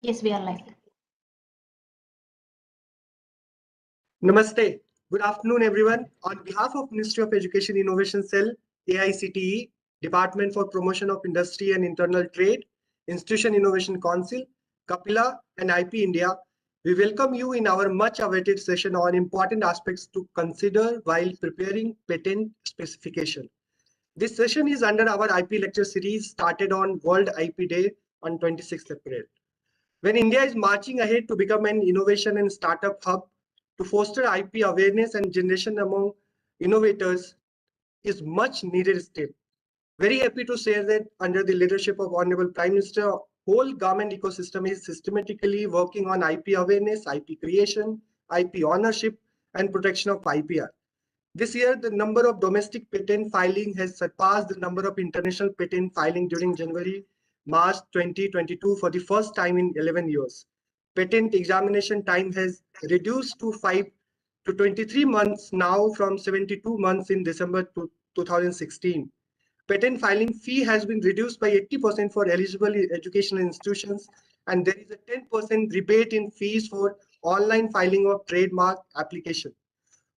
Yes, we are live. Namaste. Good afternoon, everyone. On behalf of Ministry of Education Innovation Cell, AICTE, Department for Promotion of Industry and Internal Trade, Institution Innovation Council, Kapila, and IP India, we welcome you in our much-awaited session on important aspects to consider while preparing patent specification. This session is under our IP lecture series started on World IP Day on 26th April. When India is marching ahead to become an innovation and startup hub, to foster IP awareness and generation among innovators is much needed step. Very happy to say that under the leadership of Honorable Prime Minister, whole government ecosystem is systematically working on IP awareness, IP creation, IP ownership, and protection of IPR. This year, the number of domestic patent filing has surpassed the number of international patent filing during March 2022 for the first time in 11 years. Patent examination time has reduced to 23 months now from 72 months in December 2016. Patent filing fee has been reduced by 80% for eligible educational institutions, and there is a 10% rebate in fees for online filing of trademark application.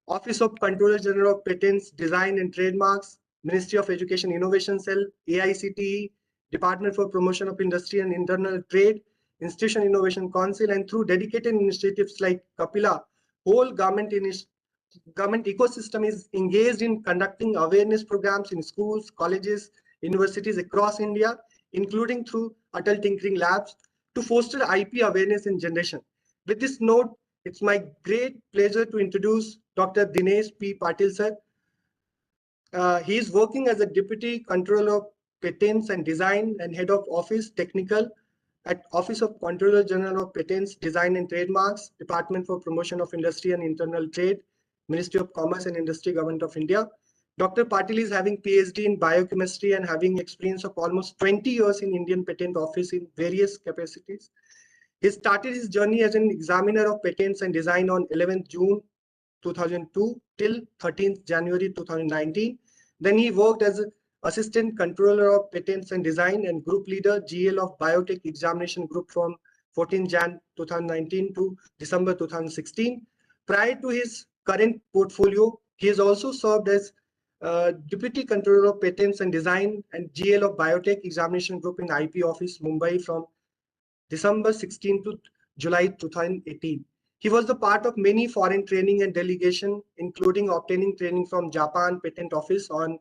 Office of Controller General of Patents, Design and Trademarks, Ministry of Education Innovation Cell, AICTE, Department for Promotion of Industry and Internal Trade, Institution Innovation Council, and through dedicated initiatives like Kapila, whole government ecosystem is engaged in conducting awareness programs in schools, colleges, universities across India, including through Atal Tinkering Labs, to foster IP awareness and generation. With this note, it's my great pleasure to introduce Dr. Dinesh P. Patil, sir. He is working as a Deputy Controller of Patents and Design and Head of Office Technical at Office of Controller General of Patents, Design and Trademarks, Department for Promotion of Industry and Internal Trade, Ministry of Commerce and Industry, Government of India. Dr. Patil is having PhD in biochemistry and having experience of almost 20 years in Indian Patent Office in various capacities. He started his journey as an examiner of patents and design on 11th June 2002 till 13th January 2019. Then he worked as Assistant Controller of Patents and Design and Group Leader GL of Biotech Examination Group from 14 Jan 2019 to December 2016. Prior to his current portfolio, he has also served as Deputy Controller of Patents and Design and GL of Biotech Examination Group in IP Office, Mumbai from December 16 to July 2018. He was the part of many foreign training and delegation, including obtaining training from Japan Patent Office on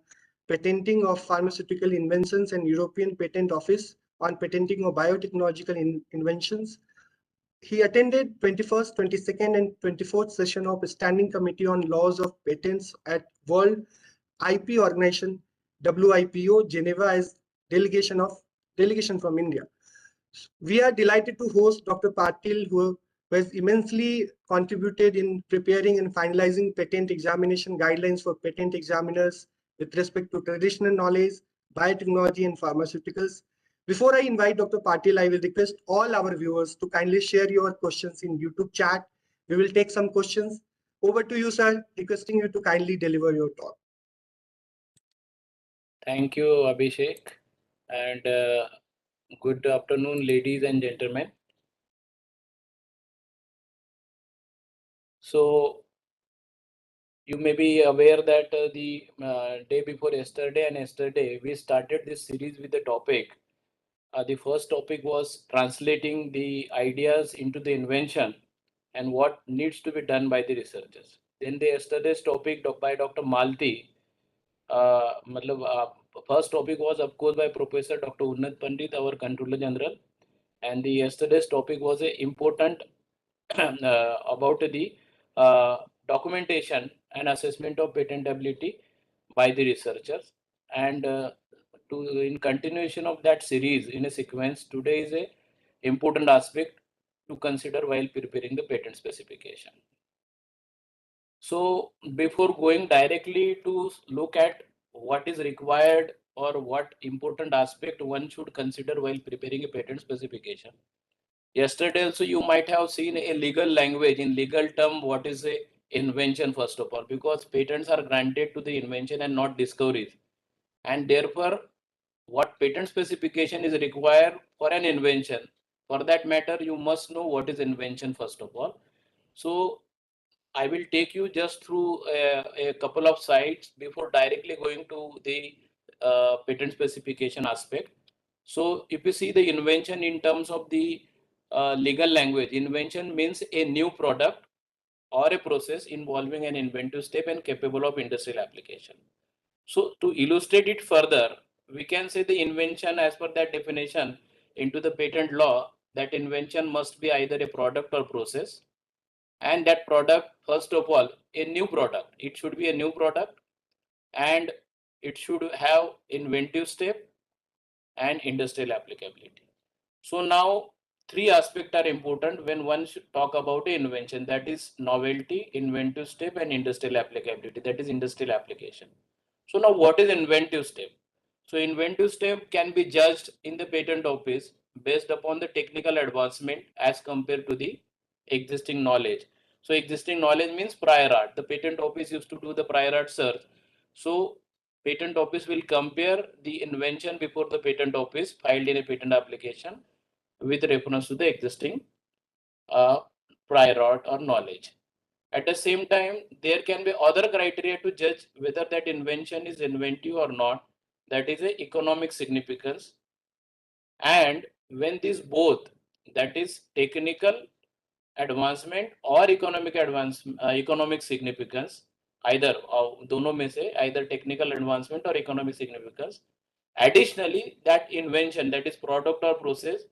patenting of pharmaceutical inventions and European Patent Office on patenting of biotechnological inventions. He attended 21st, 22nd, and 24th session of Standing Committee on Laws of Patents at World IP Organization, WIPO, Geneva as delegation from India. We are delighted to host Dr. Patil, who has immensely contributed in preparing and finalizing patent examination guidelines for patent examiners with respect to traditional knowledge, biotechnology, and pharmaceuticals. Before I invite Dr. Patil, I will request all our viewers to kindly share your questions in YouTube chat. We will take some questions. Over to you, sir, requesting you to kindly deliver your talk. Thank you, Abhishek, and good afternoon, ladies and gentlemen. So, you may be aware that the day before yesterday, we started this series with the topic. The first topic was translating the ideas into the invention and what needs to be done by the researchers. Then the yesterday's topic by Dr. Malti. First topic was, of course, by Professor Dr. Unnat Pandit, our Controller General, and the yesterday's topic was important about the documentation and assessment of patentability by the researchers. And in continuation of that series in a sequence, today is a important aspect to consider while preparing the patent specification. So before going directly to look at what is required or what important aspect one should consider while preparing a patent specification. Yesterday also you might have seen a legal language in legal term what is a invention first of all, because patents are granted to the invention and not discoveries, and therefore what patent specification is required for an invention, For that matter, you must know what is invention first of all. So I will take you just through a couple of sites before directly going to the patent specification aspect. So if you see the invention in terms of the legal language, invention means a new product or a process involving an inventive step and capable of industrial application. So to illustrate it further, we can say the invention as per that definition into the patent law, that invention must be either a product or process, and that product, first of all, a new product. It should be a new product, and it should have inventive step and industrial applicability. So now three aspects are important when one should talk about an invention, that is novelty, inventive step, and industrial applicability, that is industrial application. So now what is inventive step? So inventive step can be judged in the patent office based upon the technical advancement as compared to the existing knowledge. So existing knowledge means prior art. The patent office used to do the prior art search. So patent office will compare the invention before the patent office filed in a patent application with reference to the existing prior art or knowledge. At the same time, there can be other criteria to judge whether that invention is inventive or not. That is a economic significance. And when these both, that is technical advancement or economic significance, either दोनों में से either technical advancement or economic significance. Additionally, that invention, that is product or process,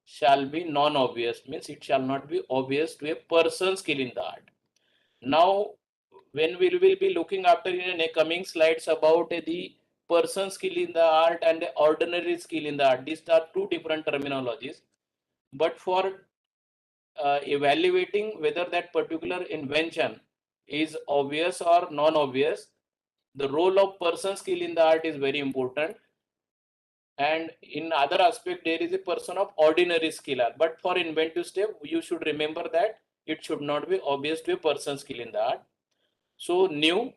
shall be non-obvious, means it shall not be obvious to a person skilled in the art. Now, when we will be looking after in the coming slides about the person skill in the art and the ordinary skill in the art, these are two different terminologies. But for evaluating whether that particular invention is obvious or non-obvious, the role of person skill in the art is very important. And in other aspect, there is a person of ordinary skill. But for inventive step, you should remember that it should not be obvious to a person skill in the art. So new,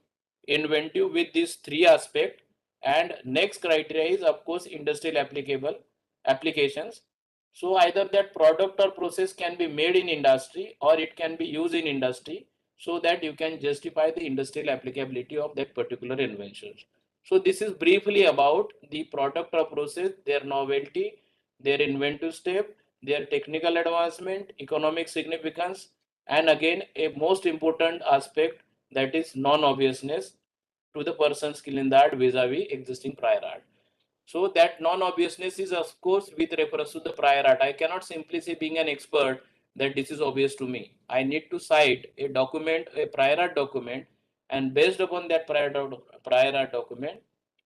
inventive with these three aspects, and next criteria is of course industrial applicable applications. So either that product or process can be made in industry or it can be used in industry, so that you can justify the industrial applicability of that particular invention. So this is briefly about the product or process, their novelty, their inventive step, their technical advancement, economic significance, and again a most important aspect, that is non-obviousness to the person skill in the art vis-a-vis existing prior art. So that non-obviousness is of course with reference to the prior art. I cannot simply say being an expert that this is obvious to me. I need to cite a document, a prior art document, and based upon that prior art document,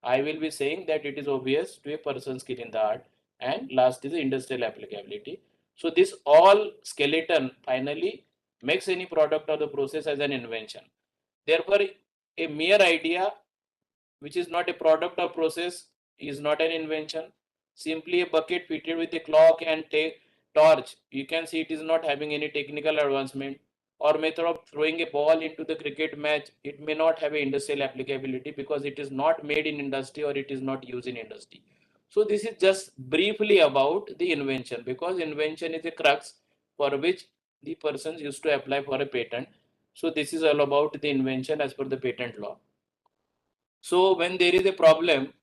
I will be saying that it is obvious to a person skill in the art. And last is the industrial applicability. So this all skeleton finally makes any product or the process as an invention. Therefore, a mere idea which is not a product or process is not an invention. Simply a bucket fitted with a clock and torch, you can see it is not having any technical advancement. Or method of throwing a ball into the cricket match, it may not have a industrial applicability because it is not made in industry or it is not used in industry. So this is just briefly about the invention, because invention is a crux for which the persons used to apply for a patent. So this is all about the invention as per the patent law. So when there is a problem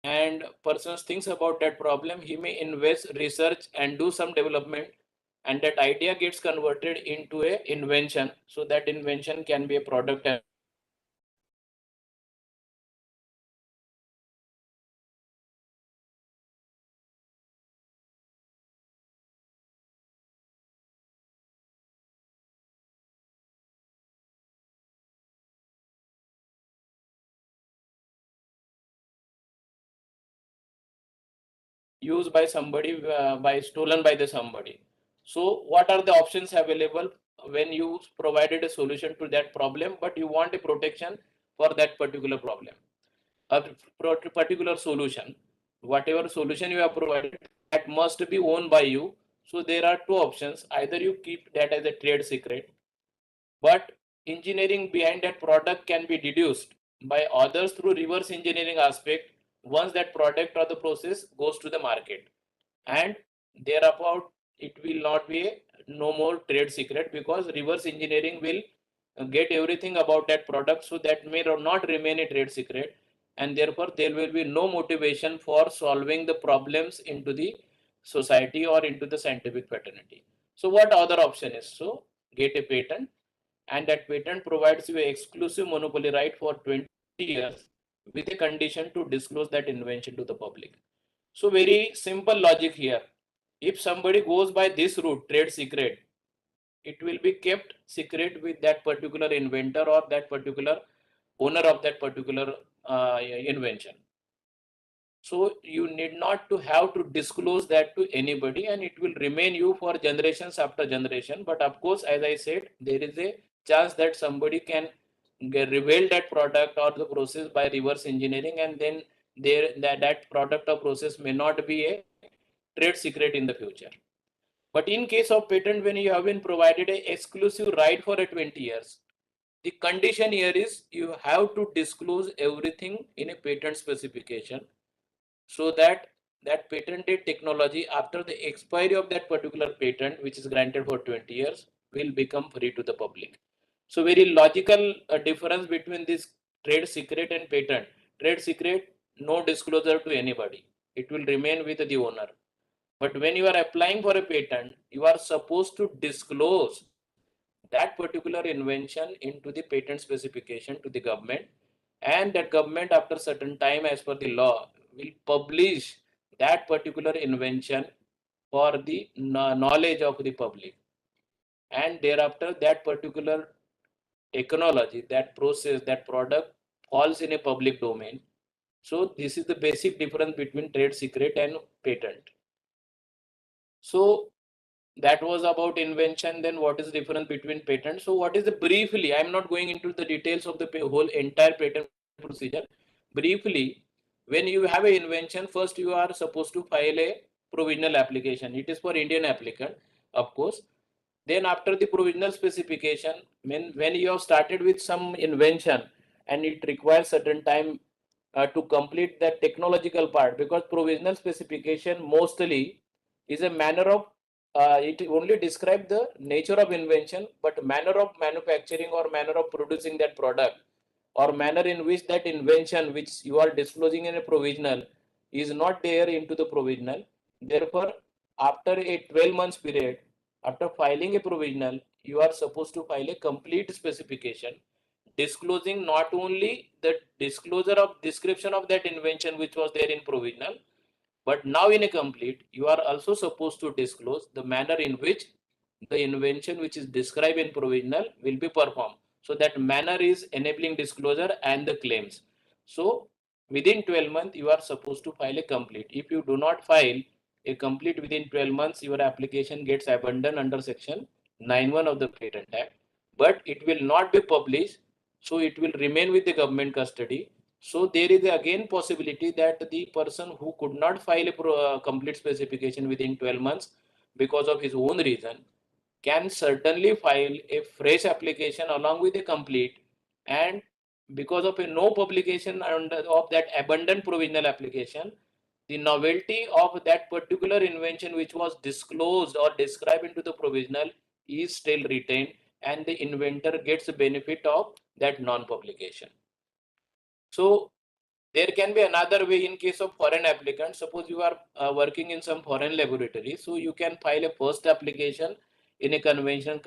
and person thinks about that problem, he may invest research and do some development, and that idea gets converted into a invention. So that invention can be a product and used by somebody, by stolen by the somebody. So what are the options available when you provided a solution to that problem, but you want a protection for that particular problem, a particular solution, whatever solution you have provided, that must be owned by you. So there are two options: either you keep that as a trade secret, but engineering behind that product can be deduced by others through reverse engineering aspect once that product or the process goes to the market. And thereabout it will not be no more trade secret, because reverse engineering will get everything about that product, so that may not remain a trade secret, and therefore there will be no motivation for solving the problems into the society or into the scientific fraternity. So what other option is? So get a patent, and that patent provides you an exclusive monopoly right for 20 years with a condition to disclose that invention to the public. So very simple logic here. If somebody goes by this route, trade secret, it will be kept secret with that particular inventor or that particular owner of that particular invention. So you need not to have to disclose that to anybody, and it will remain you for generations after generation. But of course, as I said, there is a chance that somebody can reveal that product or the process by reverse engineering, and then that product or process may not be a trade secret in the future. But in case of patent, when you have been provided a exclusive right for a 20 years, the condition here is you have to disclose everything in a patent specification, so that that patented technology, after the expiry of that particular patent, which is granted for 20 years, will become free to the public. So very logical difference between this trade secret and patent. Trade secret, no disclosure to anybody. It will remain with the owner. But when you are applying for a patent, you are supposed to disclose that particular invention into the patent specification to the government, and that government, after certain time, as per the law, will publish that particular invention for the knowledge of the public, and thereafter that particular technology, that process, that product falls in a public domain. So this is the basic difference between trade secret and patent. So that was about invention. Then what is the difference between patent? So what is the briefly, I'm not going into the details of the whole entire patent procedure. Briefly, when you have an invention, first you are supposed to file a provisional application. It is for Indian applicant, of course. Then after the provisional specification, when you have started with some invention and it requires certain time to complete that technological part, because provisional specification mostly is a manner of it only describe the nature of invention, but manner of manufacturing or manner of producing that product, or manner in which that invention which you are disclosing in a provisional is not there into the provisional. Therefore, after a 12 months period, after filing a provisional, you are supposed to file a complete specification disclosing not only the disclosure of description of that invention which was there in provisional, but now in a complete, you are also supposed to disclose the manner in which the invention which is described in provisional will be performed. So that manner is enabling disclosure and the claims. So within 12 months, you are supposed to file a complete. If you do not file a complete within 12 months, your application gets abandoned under section 9(1) of the Patent Act, but it will not be published. So it will remain with the government custody. So there is again possibility that the person who could not file a complete specification within 12 months because of his own reason can certainly file a fresh application along with a complete, and because of a no publication of that abandoned provisional application, the novelty of that particular invention which was disclosed or described into the provisional is still retained, and the inventor gets the benefit of that non-publication. So there can be another way in case of foreign applicants. Suppose you are working in some foreign laboratory, so you can file a first application in a convention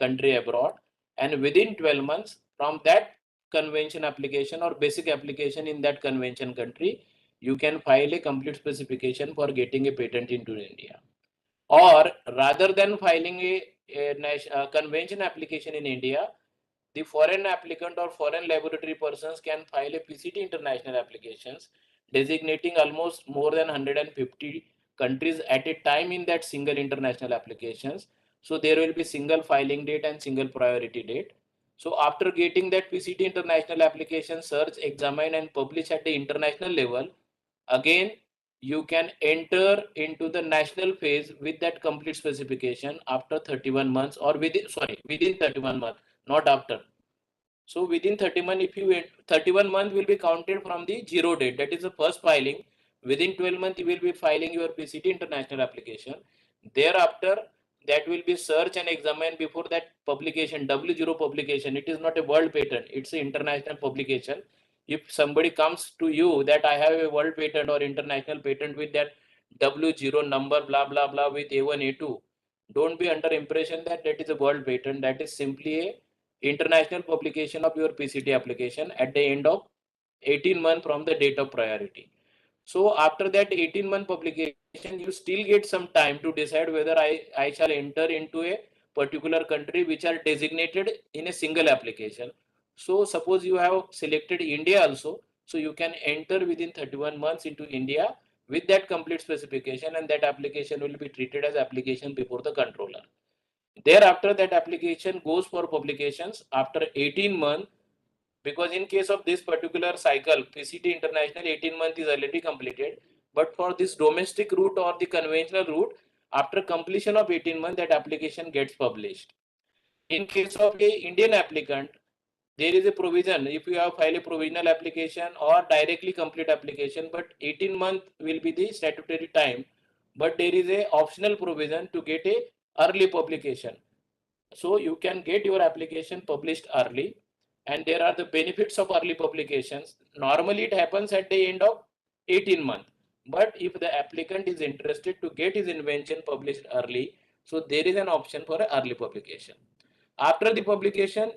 country abroad, and within 12 months from that convention application or basic application in that convention country, you can file a complete specification for getting a patent into India. Or rather than filing a convention application in India, the foreign applicant or foreign laboratory persons can file a PCT international applications designating almost more than 150 countries at a time in that single international applications. So there will be single filing date and single priority date. So after getting that PCT international application search, examine and publish at the international level, again you can enter into the national phase with that complete specification after 31 months or within 31 months, not after. So within 31, if you 31 month will be counted from the zero date, that is the first filing, Within 12 months, you will be filing your PCT international application. Thereafter, that will be searched and examined before that publication, W0 publication. It is not a world patent, it's an international publication. If somebody comes to you that I have a world patent or international patent with that W0 number, blah, blah, blah, with A1, A2, don't be under impression that that is a world patent. That is simply a international publication of your PCT application at the end of 18 months from the date of priority. So after that 18-month publication, you still get some time to decide whether I shall enter into a particular country which are designated in a single application. So suppose you have selected India also, so you can enter within 31 months into India with that complete specification, and that application will be treated as application before the controller. Thereafter, that application goes for publications after 18 months, because in case of this particular cycle, PCT International 18 months is already completed. But for this domestic route or the conventional route, after completion of 18 months, that application gets published. In case of a Indian applicant, there is a provision. If you have filed a provisional application or directly complete application, but 18 months will be the statutory time. But there is a optional provision to get a early publication. So you can get your application published early, and there are the benefits of early publications. Normally it happens at the end of 18 months, but if the applicant is interested to get his invention published early, so there is an option for an early publication. After the publication,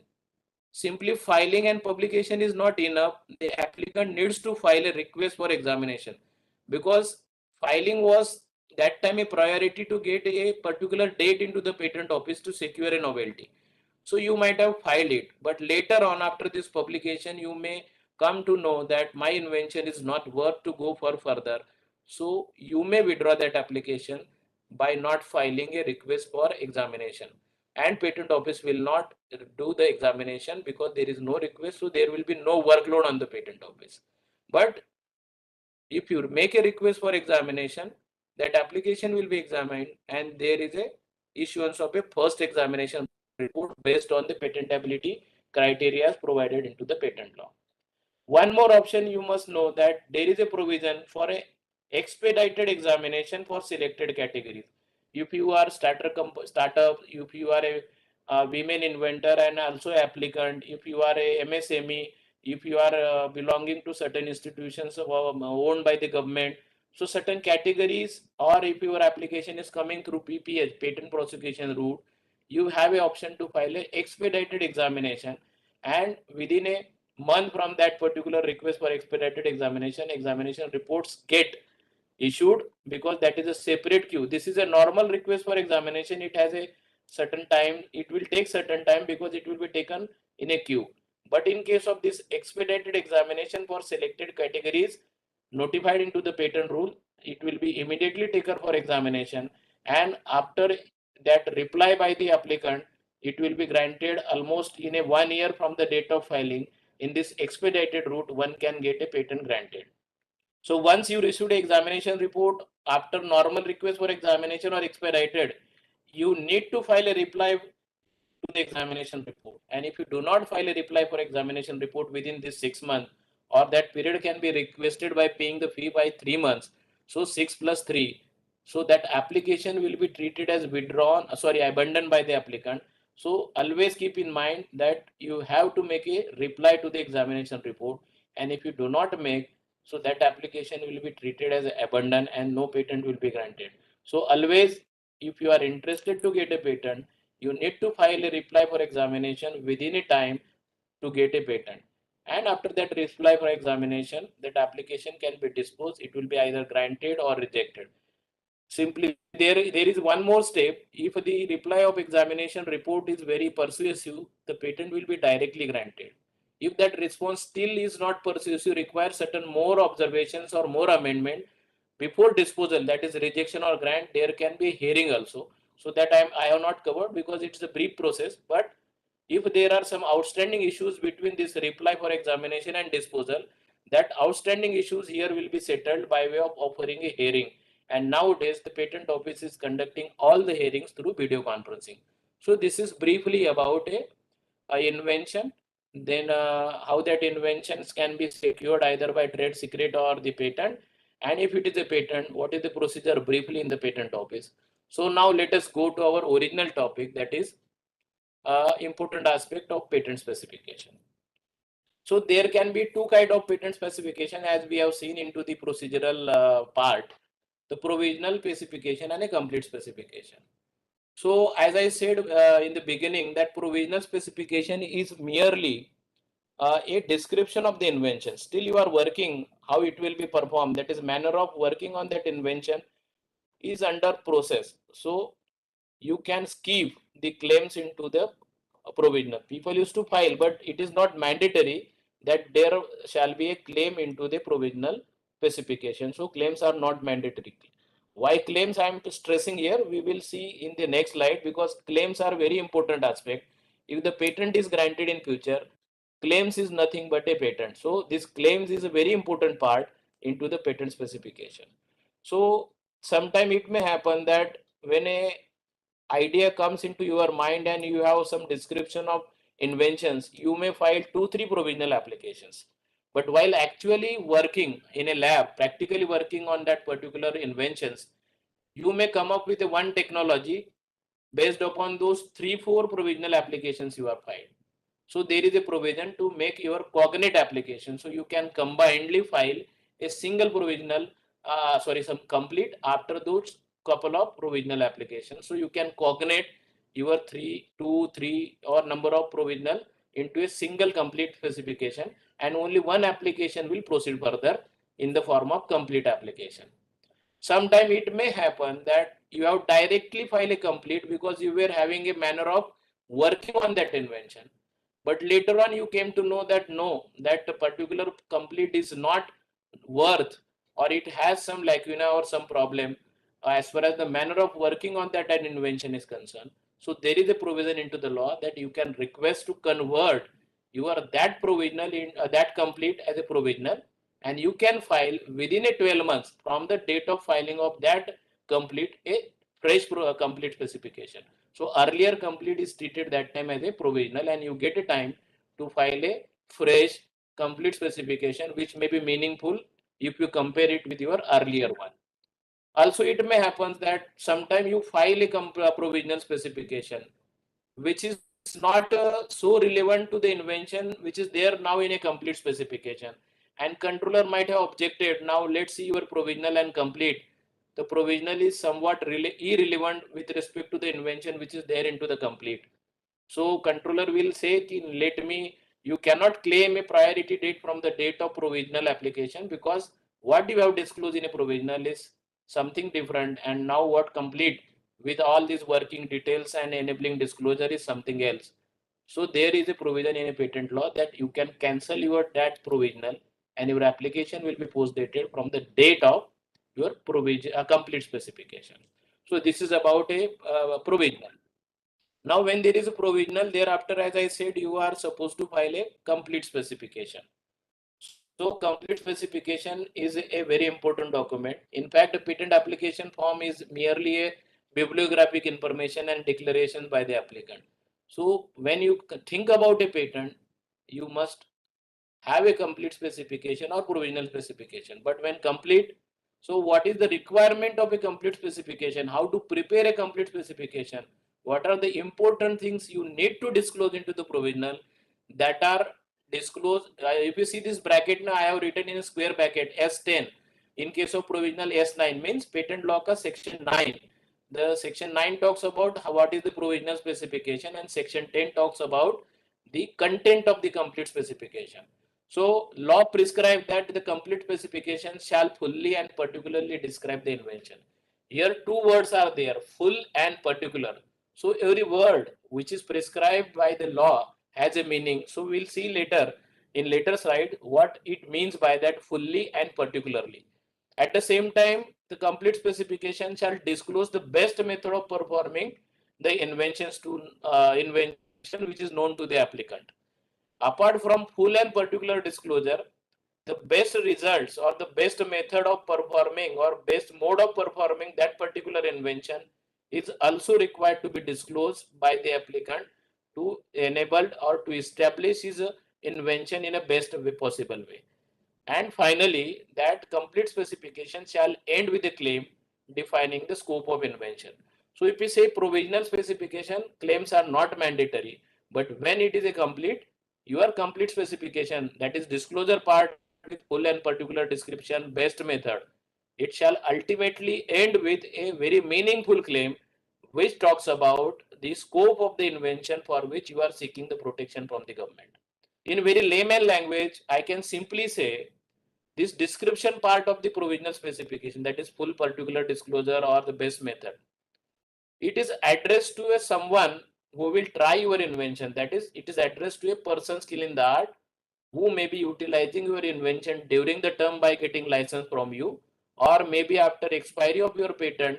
simply filing and publication is not enough. The applicant needs to file a request for examination, because filing was that time a priority to get a particular date into the patent office to secure a novelty. So you might have filed it, but later on after this publication, you may come to know that my invention is not worth to go for further. So you may withdraw that application by not filing a request for examination, and patent office will not do the examination because there is no request. So there will be no workload on the patent office. But if you make a request for examination, that application will be examined, and there is a issuance of a first examination report based on the patentability criteria provided into the patent law. One more option you must know, that there is a provision for a expedited examination for selected categories. If you are startup, if you are a women inventor and also applicant, if you are a MSME, if you are belonging to certain institutions owned by the government, so certain categories, or if your application is coming through PPH, patent prosecution route, you have an option to file a expedited examination, and within a month from that particular request for expedited examination reports get issued, because that is a separate queue. This is a normal request for examination. It has a certain time, it will take certain time because it will be taken in a queue. But in case of this expedited examination for selected categories notified into the patent rule, it will be immediately taken for examination, and after that reply by the applicant, it will be granted almost in a 1 year from the date of filing. In this expedited route, one can get a patent granted. So once you receive the examination report after normal request for examination or expedited, you need to file a reply to the examination report. And if you do not file a reply for examination report within this 6 months, or that period can be requested by paying the fee by 3 months, so 6 plus 3, so that application will be treated as withdrawn, abandoned by the applicant. So always keep in mind that you have to make a reply to the examination report, and if you do not make, so that application will be treated as abandoned and no patent will be granted. So always, if you are interested to get a patent, you need to file a reply for examination within a time to get a patent. And after that reply for examination, that application can be disposed. It will be either granted or rejected. Simply, there is one more step. If the reply of examination report is very persuasive, the patent will be directly granted. If that response still is not persuasive, requires certain more observations or more amendment before disposal, that is rejection or grant, there can be hearing also. So that I have not covered because it's a brief process. But if there are some outstanding issues between this reply for examination and disposal, that outstanding issues here will be settled by way of offering a hearing. And nowadays the patent office is conducting all the hearings through video conferencing. So this is briefly about a invention, then how that inventions can be secured either by trade secret or the patent, And if it is a patent, what is the procedure briefly in the patent office. So now let us go to our original topic, that is important aspect of patent specification. So there can be two kind of patent specification as we have seen into the procedural part, the provisional specification and a complete specification. So as I said in the beginning, that provisional specification is merely a description of the invention. Still you are working, how it will be performed, that is manner of working on that invention is under process. So you can skip the claims into the provisional. People used to file, but it is not mandatory that there shall be a claim into the provisional specification. So claims are not mandatory. Why claims I am stressing here, we will see in the next slide, because claims are very important aspect. If the patent is granted in future, claims is nothing but a patent. So this claims is a very important part into the patent specification. So sometime it may happen that when a idea comes into your mind and you have some description of inventions, you may file 2-3 provisional applications. But while actually working in a lab, practically working on that particular inventions, you may come up with a one technology based upon those 3-4 provisional applications you have filed. So there is a provision to make your cognate application. So you can combinedly file a single provisional, some complete after those couple of provisional applications. So you can cognate your 2, 3 or number of provisional into a single complete specification, and only one application will proceed further in the form of complete application. Sometime it may happen that you have directly file a complete because you were having a manner of working on that invention. But later on you came to know that no, that particular complete is not worth, or it has some lacuna or some problem as far as the manner of working on that invention is concerned. So there is a provision into the law that you can request to convert your that provisional in that complete as a provisional, and you can file within a 12 months from the date of filing of that complete a fresh complete specification. So earlier complete is treated that time as a provisional, and you get a time to file a fresh complete specification, which may be meaningful if you compare it with your earlier one. Also, it may happen that sometime you file a provisional specification, which is not so relevant to the invention, which is there now in a complete specification. And controller might have objected, now let's see your provisional and complete. The provisional is somewhat irrelevant with respect to the invention which is there into the complete. So controller will say, let me, you cannot claim a priority date from the date of provisional application, because what you have disclosed in a provisional is something different, and now what complete with all these working details and enabling disclosure is something else. So there is a provision in a patent law that you can cancel your that provisional, and your application will be post dated from the date of your provision complete specification. So this is about a provisional. Now, when there is a provisional, thereafter, as I said, you are supposed to file a complete specification. So complete specification is a very important document. In fact, a patent application form is merely a bibliographic information and declaration by the applicant. So when you think about a patent, you must have a complete specification or provisional specification. But when complete, so what is the requirement of a complete specification? How to prepare a complete specification? What are the important things you need to disclose into the provisional that are disclosed? If you see this bracket now, I have written in a square bracket S10. In case of provisional, S9 means patent law ka section 9. The section 9 talks about what is the provisional specification, and section 10 talks about the content of the complete specification. So law prescribes that the complete specification shall fully and particularly describe the invention. Here two words are there, full and particular. So every word which is prescribed by the law has a meaning. So we'll see later in later slide what it means by that fully and particularly. At the same time, the complete specification shall disclose the best method of performing the inventions to invention which is known to the applicant. Apart from full and particular disclosure, the best results or the best method of performing or best mode of performing that particular invention is also required to be disclosed by the applicant to enable or to establish his invention in a best way possible way. And finally, that complete specification shall end with a claim defining the scope of invention. So if we say provisional specification, claims are not mandatory, but when it is a complete, your complete specification, that is disclosure part with full and particular description based method, it shall ultimately end with a very meaningful claim which talks about the scope of the invention for which you are seeking the protection from the government. In very layman language, I can simply say this description part of the provisional specification, that is full particular disclosure or the best method, it is addressed to a someone who will try your invention. That is, it is addressed to a person skilled in the art who may be utilizing your invention during the term by getting license from you, or maybe after expiry of your patent,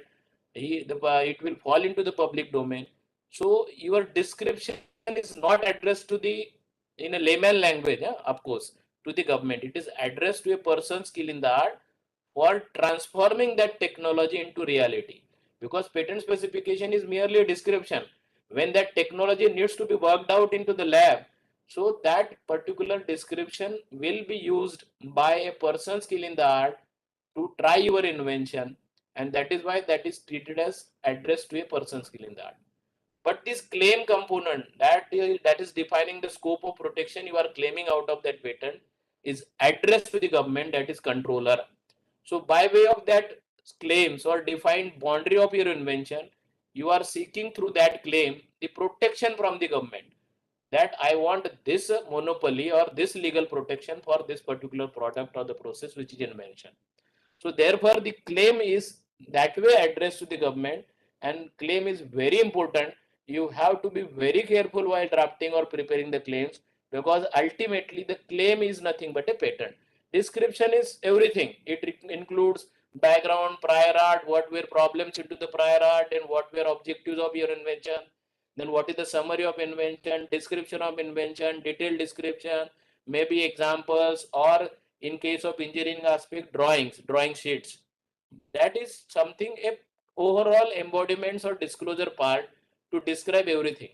it will fall into the public domain. So your description is not addressed to the, in a layman language, of course, to the government. It is addressed to a person skilled in the art for transforming that technology into reality. Because patent specification is merely a description. When that technology needs to be worked out into the lab, so that particular description will be used by a person skilled in the art to try your invention, and that is why that is treated as addressed to a person skilled in the art. But this claim component that is defining the scope of protection you are claiming out of that patent is addressed to the government, that is controller. So by way of that claims or defined boundary of your invention, you are seeking through that claim the protection from the government, that I want this monopoly or this legal protection for this particular product or the process which is invention. So therefore the claim is that way addressed to the government, and claim is very important. You have to be very careful while drafting or preparing the claims, because ultimately the claim is nothing but a patent. Description is everything. It includes background, prior art, what were problems into the prior art, and what were objectives of your invention. Then what is the summary of invention, description of invention, detailed description, maybe examples, or in case of engineering aspect, drawing sheets. That is something, a overall embodiments or disclosure part to describe everything.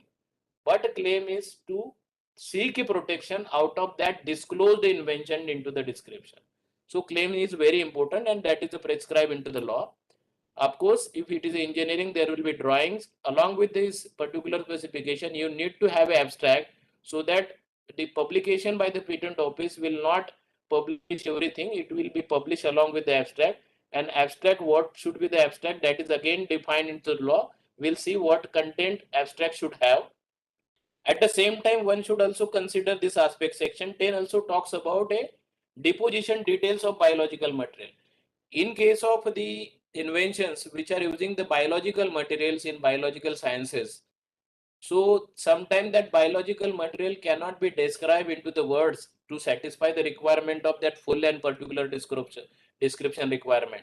But a claim is to seek a protection out of that disclosed invention into the description. So claim is very important, and that is prescribed into the law. Of course, if it is engineering, there will be drawings. Along with this particular specification, you need to have an abstract, so that the publication by the patent office will not publish everything. It will be published along with the abstract. And abstract, what should be the abstract, that is again defined into the law. We'll see what content abstract should have. At the same time, one should also consider this aspect. Section 10 also talks about a deposition details of biological material. In case of the inventions which are using the biological materials in biological sciences, so sometimes that biological material cannot be described into the words to satisfy the requirement of that full and particular description requirement.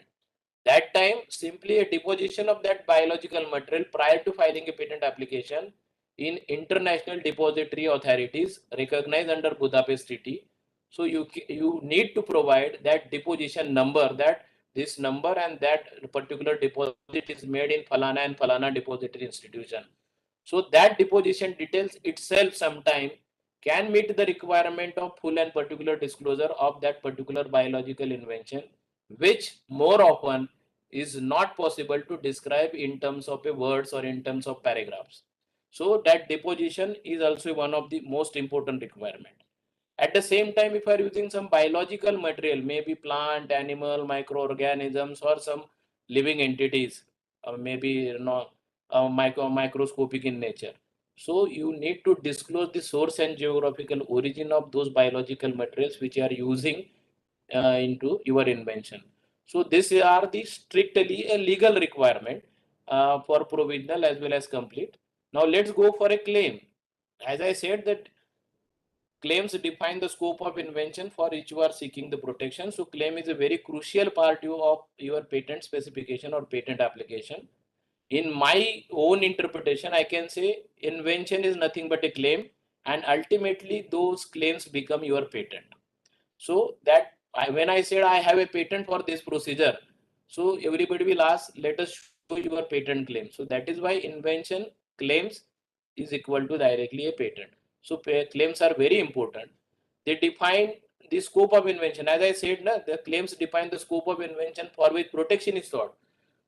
That time, simply a deposition of that biological material prior to filing a patent application in international depository authorities recognized under Budapest Treaty. So you need to provide that deposition number, that this number and that particular deposit is made in Falana and Falana depository institution. So that deposition details itself sometime can meet the requirement of full and particular disclosure of that particular biological invention, which more often is not possible to describe in terms of a words or in terms of paragraphs. So that deposition is also one of the most important requirement. At the same time, if you are using some biological material, maybe plant, animal, microorganisms, or some living entities, maybe microscopic in nature. So you need to disclose the source and geographical origin of those biological materials which you are using into your invention. So these are the strictly a legal requirement for provisional as well as complete. Now let's go for a claim. As I said that claims define the scope of invention for which you are seeking the protection. So claim is a very crucial part of your patent specification or patent application. In my own interpretation, I can say invention is nothing but a claim, and ultimately those claims become your patent. So that when I said I have a patent for this procedure, so everybody will ask, let us show your patent claim. So that is why invention claims is equal to directly a patent. So claims are very important. They define the scope of invention. As I said, the claims define the scope of invention for which protection is sought.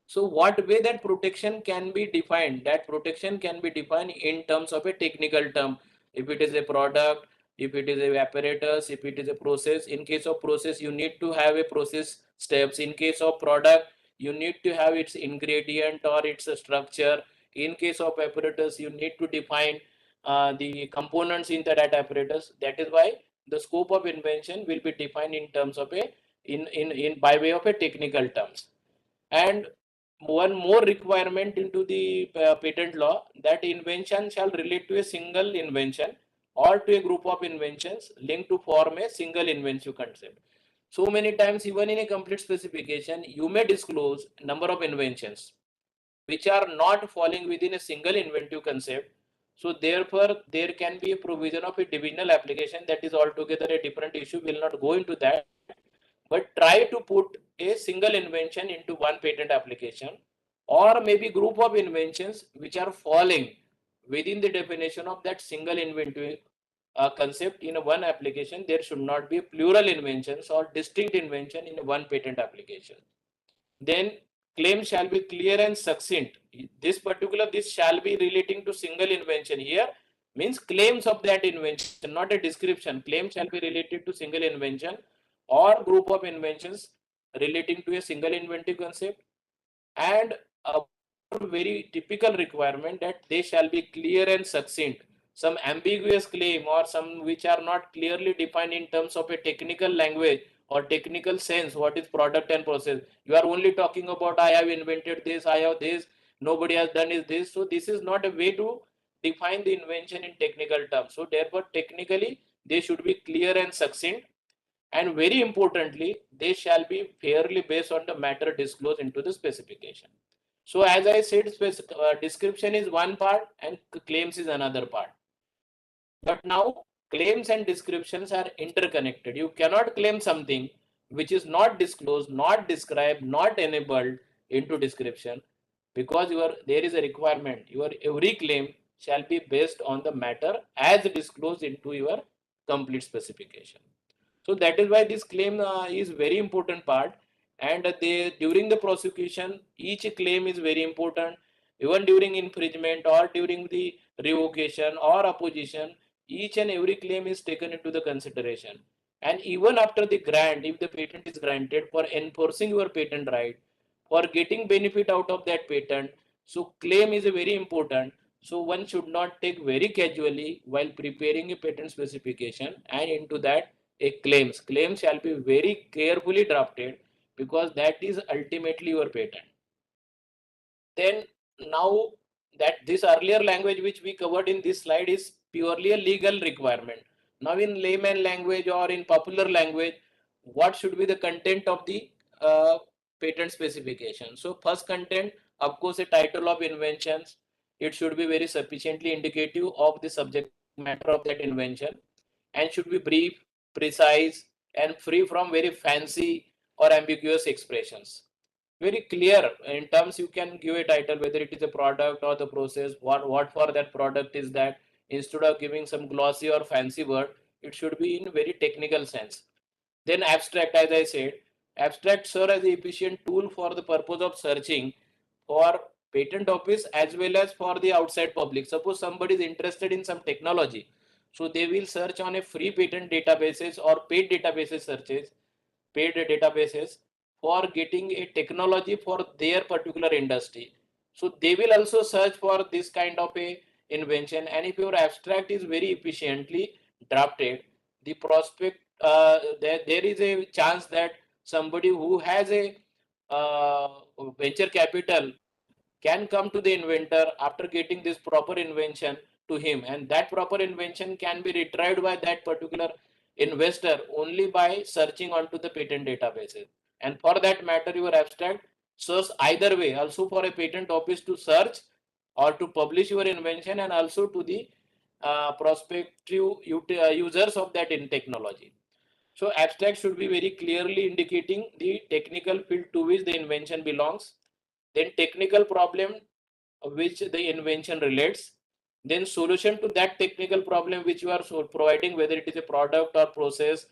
So what way that protection can be defined? That protection can be defined in terms of a technical term. If it is a product, if it is a apparatus, if it is a process. In case of process, you need to have a process steps. In case of product, you need to have its ingredient or its structure. In case of apparatus, you need to define the components in that apparatus. That is why the scope of invention will be defined in terms of a in by way of a technical terms. And one more requirement into the patent law, that invention shall relate to a single invention or to a group of inventions linked to form a single inventive concept. So many times, even in a complete specification, you may disclose number of inventions which are not falling within a single inventive concept. So therefore, there can be a provision of a divisional application. That is altogether a different issue. We'll not go into that, but try to put a single invention into one patent application, or maybe group of inventions which are falling within the definition of that single inventive concept in a one application. There should not be plural inventions or distinct invention in one patent application. Then claim shall be clear and succinct. This shall be relating to single invention. Here means claims of that invention, not a description. Claim shall be related to single invention or group of inventions relating to a single inventive concept. And a very typical requirement that they shall be clear and succinct. Some ambiguous claim or some which are not clearly defined in terms of a technical language or technical sense, what is product and process. You are only talking about, I have invented this, I have this, nobody has done is this. So this is not a way to define the invention in technical terms. So therefore, technically, they should be clear and succinct. And very importantly, they shall be fairly based on the matter disclosed into the specification. So as I said, description is one part and claims is another part. But now claims and descriptions are interconnected. You cannot claim something which is not disclosed, not described, not enabled into description, because there is a requirement. Your every claim shall be based on the matter as disclosed into your complete specification. So that is why this claim is very important part. And during the prosecution, each claim is very important. Even during infringement or during the revocation or opposition, each and every claim is taken into the consideration. And even after the grant, if the patent is granted, for enforcing your patent right, for getting benefit out of that patent, so claim is very important. So one should not take very casually while preparing a patent specification and into that a claims. Claims shall be very carefully drafted, because that is ultimately your patent. Then now that this earlier language which we covered in this slide is purely a legal requirement. Now in layman language or in popular language, what should be the content of the patent specification? So first content, of course, a title of inventions. It should be very sufficiently indicative of the subject matter of that invention, and should be brief, precise, and free from very fancy or ambiguous expressions. Very clear in terms. You can give a title, whether it is a product or the process, what for that product is that. Instead of giving some glossy or fancy word, it should be in very technical sense. Then abstract, as I said, abstract serve as an efficient tool for the purpose of searching for patent office as well as for the outside public. Suppose somebody is interested in some technology, so they will search on a free patent databases or paid databases searches, paid databases for getting a technology for their particular industry. So they will also search for this kind of a invention. And if your abstract is very efficiently drafted, the prospect there is a chance that somebody who has a venture capital can come to the inventor after getting this proper invention to him, and that proper invention can be retrieved by that particular investor only by searching onto the patent databases. And for that matter, your abstract serves either way, also for a patent office to search or to publish your invention, and also to the prospective users of that in technology. So abstract should be very clearly indicating the technical field to which the invention belongs, then technical problem which the invention relates, then solution to that technical problem which you are providing, whether it is a product or process,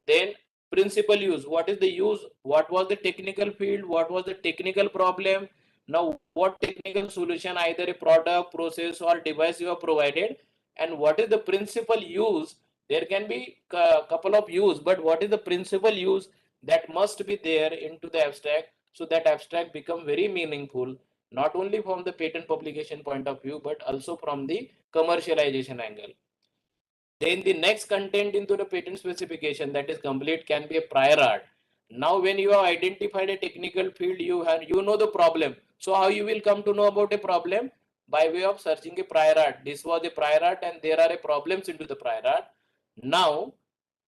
Then principal use, what is the use, what was the technical field, what was the technical problem, now what technical solution, either a product, process or device you have provided, and what is the principal use. There can be a couple of use, but what is the principal use that must be there into the abstract, so that abstract become very meaningful, not only from the patent publication point of view but also from the commercialization angle. Then the next content into the patent specification that is complete can be a prior art. Now when you have identified a technical field, you know the problem. So how you will come to know about a problem? By way of searching a prior art. This was a prior art and there are a problems into the prior art. Now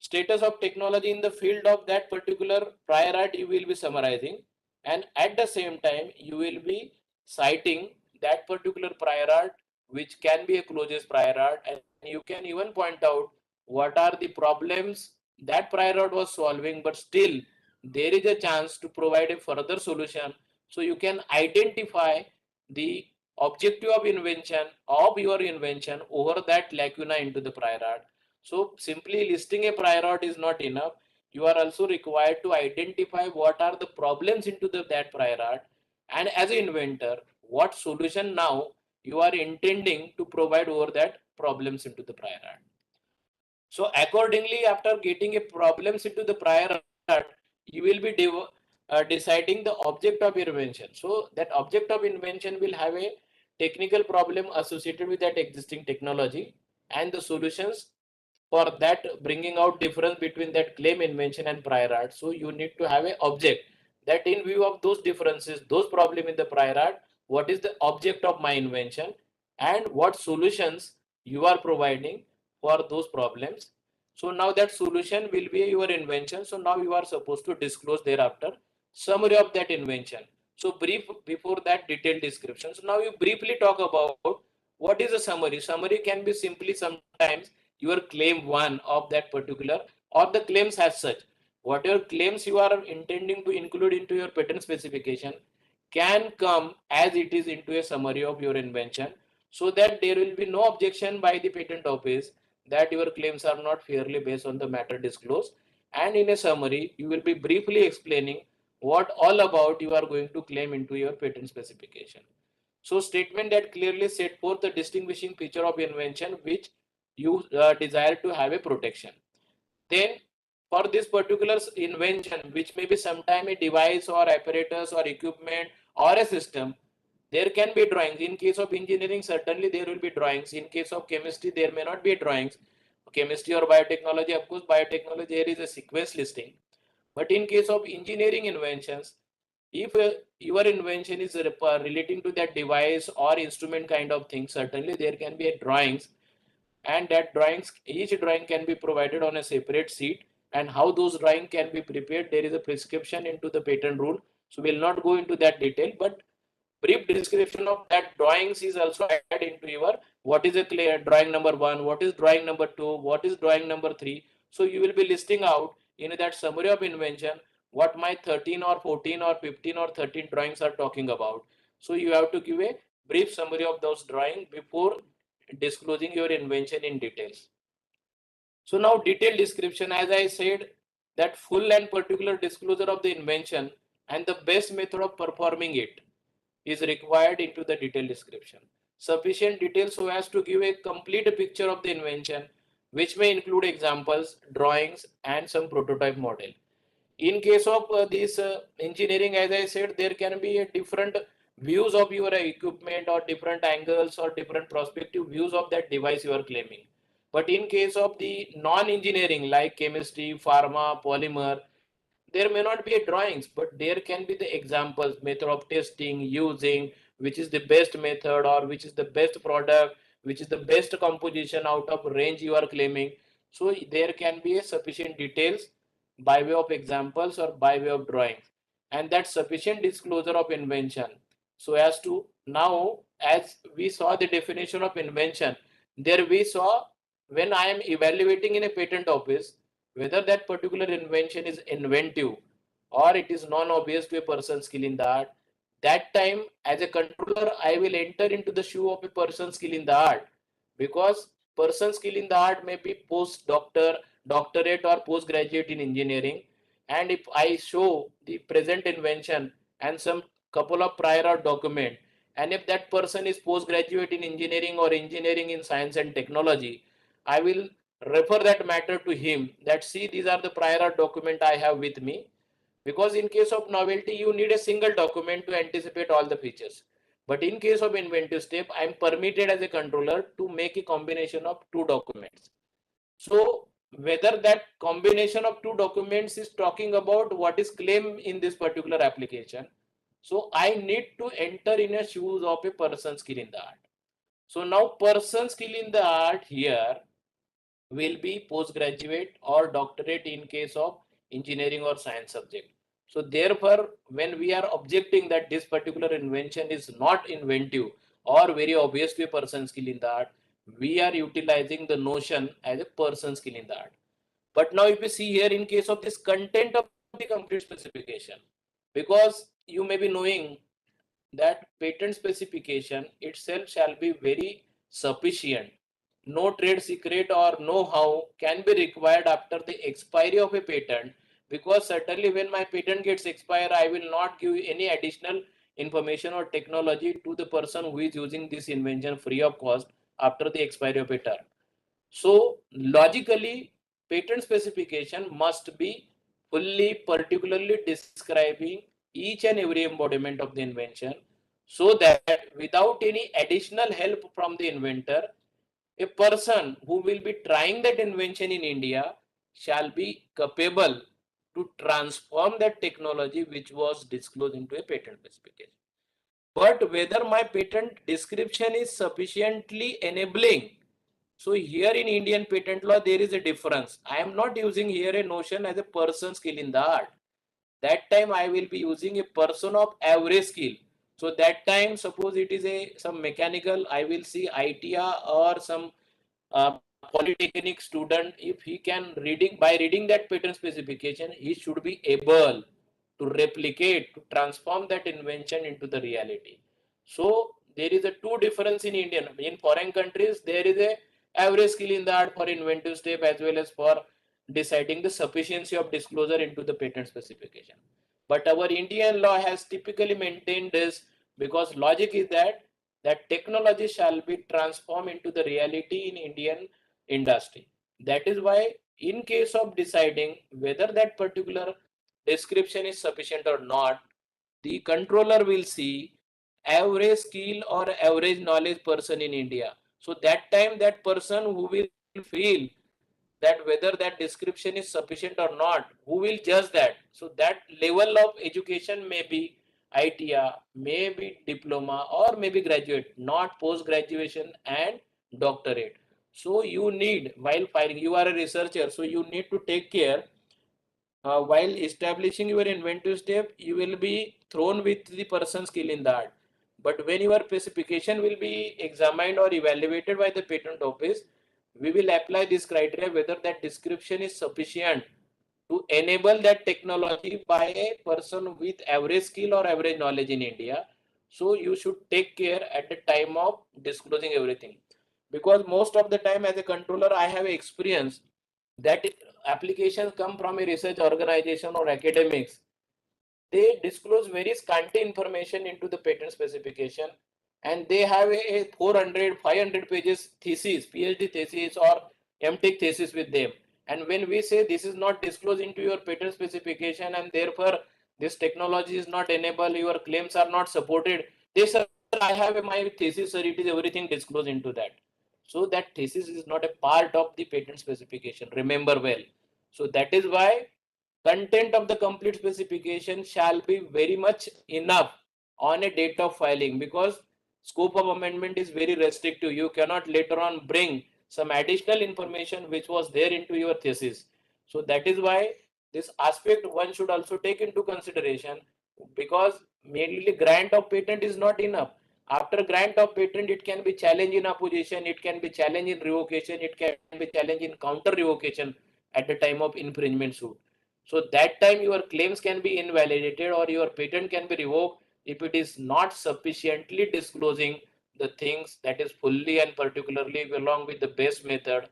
status of technology in the field of that particular prior art you will be summarizing, and at the same time you will be citing that particular prior art which can be a closest prior art, and you can even point out what are the problems that prior art was solving, but still there is a chance to provide a further solution. So you can identify the objective of invention of your invention over that lacuna into the prior art. So simply listing a prior art is not enough. You are also required to identify what are the problems into that prior art, and as an inventor, what solution now you are intending to provide over that problems into the prior art. So accordingly, after getting a problems into the prior art, you will be deciding the object of your invention. So that object of invention will have a technical problem associated with that existing technology, and the solutions for that bringing out difference between that claim, invention and prior art. So you need to have an object that in view of those differences, those problem in the prior art, what is the object of my invention and what solutions you are providing for those problems. So now that solution will be your invention. So now you are supposed to disclose thereafter summary of that invention. So brief before that detailed description. So now you briefly talk about what is a summary. Summary can be simply sometimes your claim one of that particular or the claims as such. Whatever claims you are intending to include into your patent specification can come as it is into a summary of your invention, so that there will be no objection by the patent office that your claims are not fairly based on the matter disclosed. And in a summary, you will be briefly explaining what all about you are going to claim into your patent specification. So statement that clearly set forth the distinguishing feature of invention which you desire to have a protection. Then for this particular invention, which may be sometime a device or apparatus or equipment or a system, there can be drawings. In case of engineering, certainly there will be drawings. In case of chemistry, there may not be drawings. Chemistry or biotechnology, of course, biotechnology, there is a sequence listing. But in case of engineering inventions, if your invention is relating to that device or instrument kind of thing, certainly there can be a drawings, and that drawings, each drawing can be provided on a separate sheet, and how those drawing can be prepared, there is a prescription into the patent rule. So we'll not go into that detail, but brief description of that drawings is also added into your what is a clear drawing number 1, what is drawing number 2, what is drawing number 3. So you will be listing out in that summary of invention what my 13 or 14 or 15 or 13 drawings are talking about. So you have to give a brief summary of those drawings before disclosing your invention in details. So now detailed description, as I said, that full and particular disclosure of the invention and the best method of performing it is required into the detailed description. Sufficient detail so as to give a complete picture of the invention, which may include examples, drawings, and some prototype model. In case of this engineering, as I said, there can be a different views of your equipment or different angles or different prospective views of that device you are claiming. But in case of the non-engineering like chemistry, pharma, polymer, there may not be a drawings, but there can be the examples, method of testing, using, which is the best method or which is the best product, which is the best composition out of range you are claiming. So there can be a sufficient details by way of examples or by way of drawings, and that sufficient disclosure of invention. So as to now, as we saw the definition of invention, there we saw when I am evaluating in a patent office, whether that particular invention is inventive or it is non-obvious to a person skilled in the art, that time as a controller, I will enter into the shoe of a person skilled in the art, because person skilled in the art may be post-doctor, doctorate or postgraduate in engineering, and if I show the present invention and some couple of prior art document, and if that person is postgraduate in engineering or engineering in science and technology, I will refer that matter to him that see, these are the prior art document I have with me, because in case of novelty you need a single document to anticipate all the features, but in case of inventive step I am permitted as a controller to make a combination of two documents. So whether that combination of two documents is talking about what is claimed in this particular application, so I need to enter in a shoes of a person skill in the art. So now person skill in the art here will be postgraduate or doctorate in case of engineering or science subject. So therefore, when we are objecting that this particular invention is not inventive or very obviously a person skill in the art, we are utilizing the notion as a person skill in the art. But now if you see here in case of this content of the complete specification, because you may be knowing that patent specification itself shall be very sufficient. No trade secret or know-how can be required after the expiry of a patent, because certainly when my patent gets expired, I will not give any additional information or technology to the person who is using this invention free of cost after the expiry of a term. So logically, patent specification must be fully particularly describing each and every embodiment of the invention, so that without any additional help from the inventor, a person who will be trying that invention in India shall be capable to transform that technology which was disclosed into a patent specification. But whether my patent description is sufficiently enabling, so here in Indian patent law, there is a difference. I am not using here a notion as a person skill in the art. That time I will be using a person of average skill. So that time, suppose it is some mechanical, I will see ITIA or some polytechnic student. If he can by reading that patent specification, he should be able to replicate, to transform that invention into the reality. So there is a two difference in Indian. In foreign countries, there is a average skill in the art for inventive step as well as for deciding the sufficiency of disclosure into the patent specification. But our Indian law has typically maintained this, because logic is that technology shall be transformed into the reality in Indian industry. That is why in case of deciding whether that particular description is sufficient or not, the controller will see average skill or average knowledge person in India. So that time that person who will feel that whether that description is sufficient or not, who will judge that? So that level of education may be ITIA, may be diploma, or maybe graduate, not post graduation and doctorate. So you need, while filing, you are a researcher, so you need to take care. While establishing your inventive step, you will be thrown with the person skill in that. But when your specification will be examined or evaluated by the patent office, we will apply this criteria whether that description is sufficient to enable that technology by a person with average skill or average knowledge in India. So you should take care at the time of disclosing everything, because most of the time as a controller I have experience that applications come from a research organization or academics. They disclose very scanty information into the patent specification, and they have a 400 500 pages thesis, PhD thesis or MTech thesis with them. And when we say this is not disclosed into your patent specification and therefore this technology is not enabled, your claims are not supported, they say, I have my thesis, sir, it is everything disclosed into that. So that thesis is not a part of the patent specification, remember well. So that is why content of the complete specification shall be very much enough on a date of filing, because scope of amendment is very restrictive. You cannot later on bring some additional information which was there into your thesis. So that is why this aspect one should also take into consideration, because merely grant of patent is not enough. After grant of patent, it can be challenge in opposition, it can be challenge in revocation, it can be challenge in counter revocation at the time of infringement suit. So that time your claims can be invalidated or your patent can be revoked if it is not sufficiently disclosing the things that is fully and particularly along with the best method,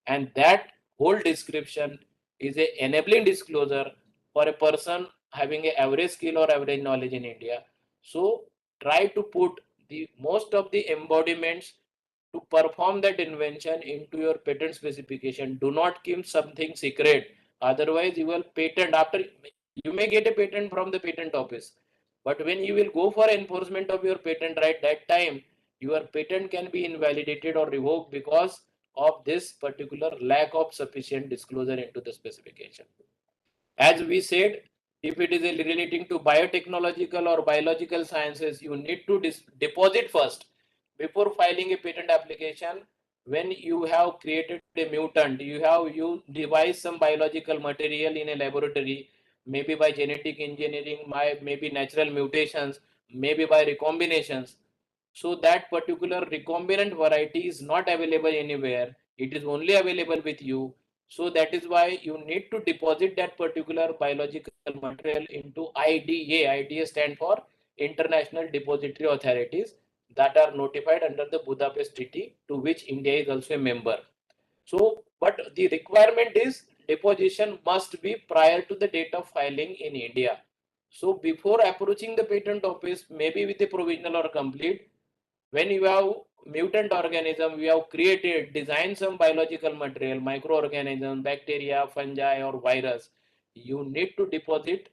and that whole description is a enabling disclosure for a person having a average skill or average knowledge in India. So try to put the most of the embodiments to perform that invention into your patent specification. Do not keep something secret. Otherwise, you will patent after you may get a patent from the patent office. But when you will go for enforcement of your patent right that time, your patent can be invalidated or revoked because of this particular lack of sufficient disclosure into the specification. As we said, if it is relating to biotechnological or biological sciences, you need to deposit first before filing a patent application. When you have created a mutant, you devise some biological material in a laboratory, maybe by genetic engineering, maybe natural mutations, maybe by recombinations. So that particular recombinant variety is not available anywhere. It is only available with you. So that is why you need to deposit that particular biological material into IDA. IDA stand for International Depository Authorities that are notified under the Budapest Treaty, to which India is also a member. So, but the requirement is deposition must be prior to the date of filing in India. So before approaching the patent office, maybe with a provisional or complete, when you have mutant organism, we have created, designed some biological material, microorganism, bacteria, fungi, or virus, you need to deposit.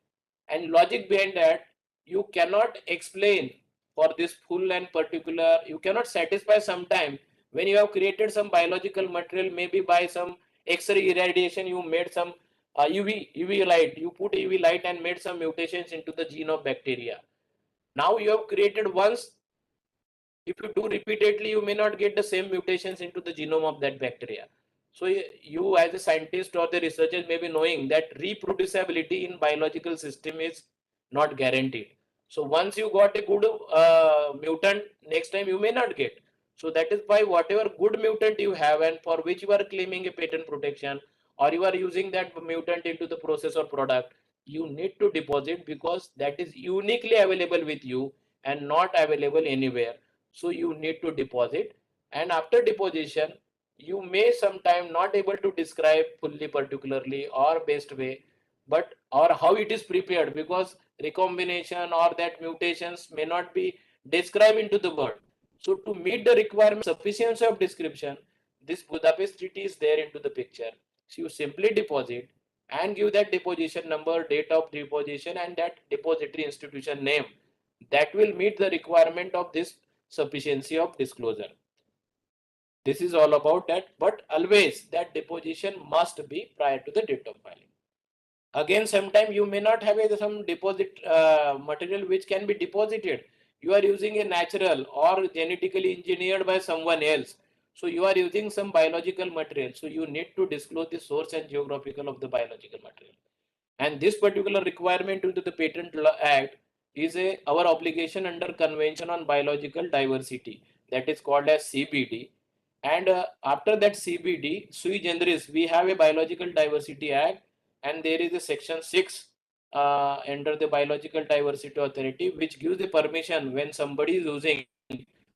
And logic behind that, you cannot explain for this full and particular, you cannot satisfy sometime when you have created some biological material, maybe by some X-ray irradiation, you made some UV light, you put UV light and made some mutations into the gene of bacteria. Now you have created once. If you do repeatedly, you may not get the same mutations into the genome of that bacteria. So you as a scientist or the researchers may be knowing that reproducibility in biological system is not guaranteed. So once you got a good mutant, next time you may not get. So that is why whatever good mutant you have and for which you are claiming a patent protection, or you are using that mutant into the process or product, you need to deposit because that is uniquely available with you and not available anywhere. So you need to deposit, and after deposition you may sometime not able to describe fully particularly or best way, but or how it is prepared, because recombination or that mutations may not be described into the word. So to meet the requirement sufficiency of description, this Budapest Treaty is there into the picture. So you simply deposit and give that deposition number, date of deposition, and that depository institution name. That will meet the requirement of this sufficiency of disclosure. This is all about that, but always that deposition must be prior to the date of filing. Again, sometime you may not have some deposit material which can be deposited. You are using a natural or genetically engineered by someone else. So you are using some biological material. So you need to disclose the source and geographical of the biological material. And this particular requirement into the Patent Law Act is our obligation under Convention on Biological Diversity, that is called as CBD. And after that CBD, sui generis, we have a Biological Diversity Act, and there is a section 6 under the Biological Diversity Authority, which gives the permission when somebody is using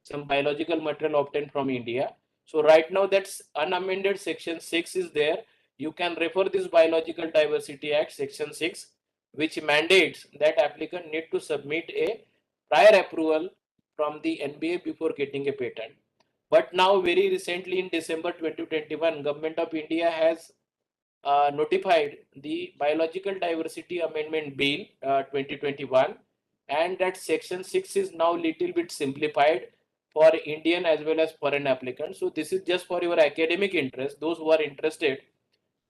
some biological material obtained from India. So right now that's unamended section 6 is there. You can refer this Biological Diversity Act section 6, which mandates that applicant need to submit a prior approval from the NBA before getting a patent. But now very recently in December 2021, Government of India has notified the Biological Diversity Amendment Bill 2021, and that section 6 is now little bit simplified for Indian as well as foreign applicants. So this is just for your academic interest. Those who are interested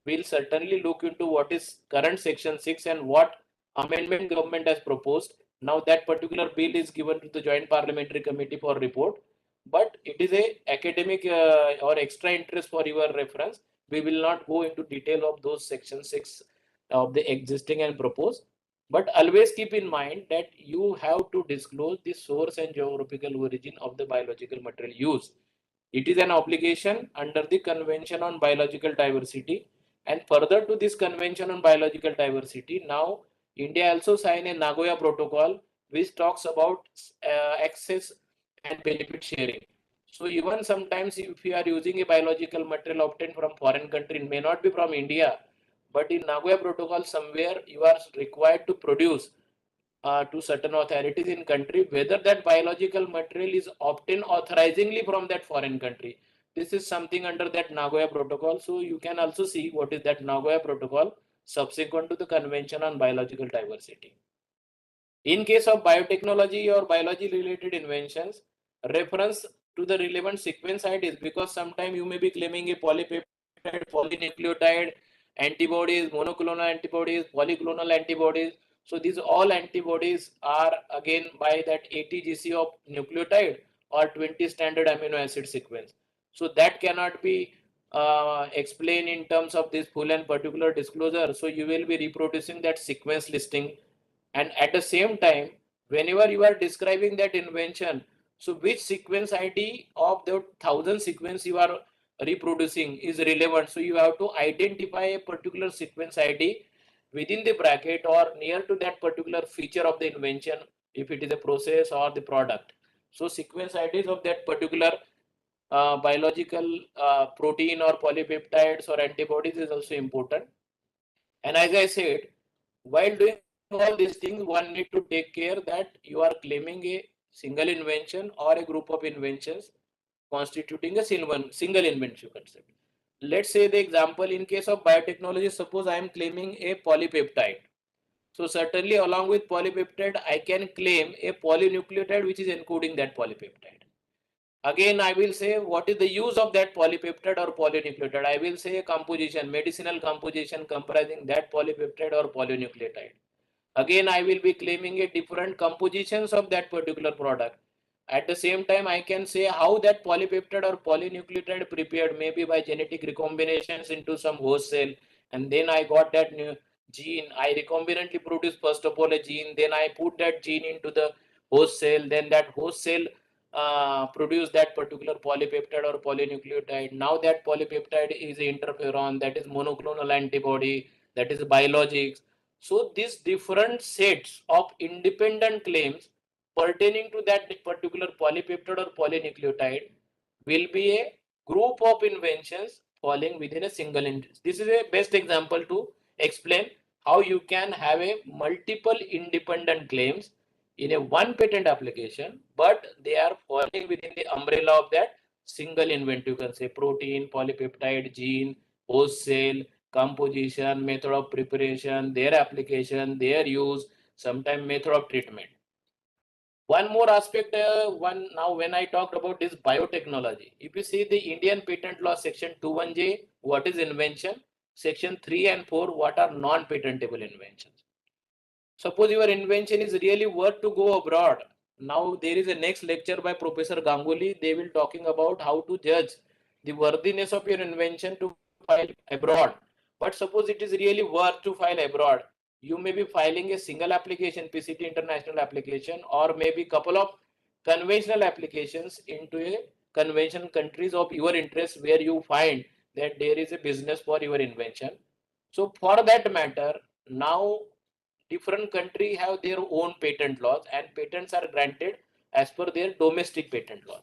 will certainly look into what is current section 6 and what amendment government has proposed. Now that particular bill is given to the Joint Parliamentary Committee for report, but it is a academic or extra interest for your reference. We will not go into detail of those section 6 of the existing and proposed, but always keep in mind that you have to disclose the source and geographical origin of the biological material used. It is an obligation under the Convention on Biological Diversity. And further to this Convention on Biological Diversity, now India also signed a Nagoya Protocol which talks about access and benefit sharing. So even sometimes if you are using a biological material obtained from foreign country, it may not be from India, but in Nagoya Protocol somewhere you are required to produce to certain authorities in country whether that biological material is obtained authorizingly from that foreign country. This is something under that Nagoya Protocol. So you can also see what is that Nagoya Protocol subsequent to the Convention on Biological Diversity. In case of biotechnology or biology related inventions, reference to the relevant sequence IDs, because sometimes you may be claiming a polypeptide, polynucleotide, antibodies, monoclonal antibodies, polyclonal antibodies. So these all antibodies are again by that 80 GC of nucleotide or 20 standard amino acid sequence. So that cannot be explained in terms of this full and particular disclosure. So you will be reproducing that sequence listing, and at the same time whenever you are describing that invention, so which sequence ID of the 1000 sequence you are reproducing is relevant. So you have to identify a particular sequence ID within the bracket or near to that particular feature of the invention, if it is a process or the product. So sequence IDs of that particular biological protein or polypeptides or antibodies is also important. And as I said, while doing all these things, one need to take care that you are claiming a single invention or a group of inventions constituting a single invention concept. Let's say the example in case of biotechnology, suppose I am claiming a polypeptide. So certainly along with polypeptide, I can claim a polynucleotide which is encoding that polypeptide. Again, I will say what is the use of that polypeptide or polynucleotide. I will say a composition, medicinal composition comprising that polypeptide or polynucleotide. Again, I will be claiming a different compositions of that particular product. At the same time, I can say how that polypeptide or polynucleotide prepared, maybe by genetic recombinations into some host cell, and then I got that new gene. I recombinantly produce first of all a gene, then I put that gene into the host cell, then that host cell produce that particular polypeptide or polynucleotide. Now that polypeptide is interferon, that is monoclonal antibody, that is biologics. So these different sets of independent claims pertaining to that particular polypeptide or polynucleotide will be a group of inventions falling within a single interest. This is a best example to explain how you can have a multiple independent claims in a one patent application, but they are falling within the umbrella of that single inventive. You can say protein, polypeptide, gene, host cell, composition, method of preparation, their application, their use, sometimes method of treatment. One more aspect, now when I talked about this biotechnology, if you see the Indian Patent Law section 21J, what is invention? Section 3 and 4, what are non-patentable inventions? Suppose your invention is really worth to go abroad. Now there is a next lecture by Professor Ganguly. They will talking about how to judge the worthiness of your invention to file abroad. But suppose it is really worth to file abroad, you may be filing a single application, PCT international application, or maybe couple of conventional applications into a conventional countries of your interest where you find that there is a business for your invention. So for that matter, now different country have their own patent laws, and patents are granted as per their domestic patent laws.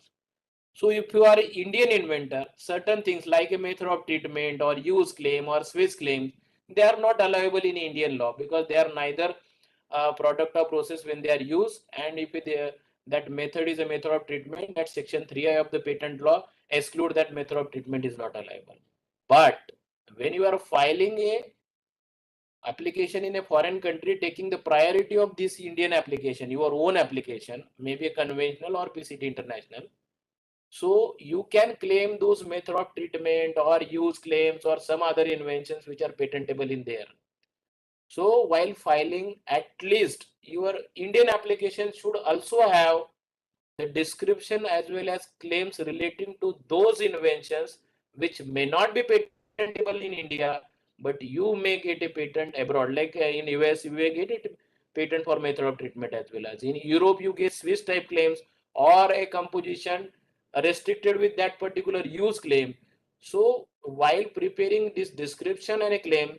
So if you are an Indian inventor, certain things like a method of treatment or use claim or Swiss claims, they are not allowable in Indian law because they are neither product or process when they are used, and if that method is a method of treatment, that section 3I of the patent law exclude that method of treatment is not allowable. But when you are filing a application in a foreign country, taking the priority of this Indian application, your own application, maybe a conventional or PCT international. So you can claim those method of treatment or use claims or some other inventions which are patentable in there. So while filing, at least your Indian application should also have the description as well as claims relating to those inventions which may not be patentable in India, but you may get a patent abroad. Like in US, you may get a patent for method of treatment as well as in Europe, you get Swiss type claims or a composition restricted with that particular use claim. So while preparing this description and a claim,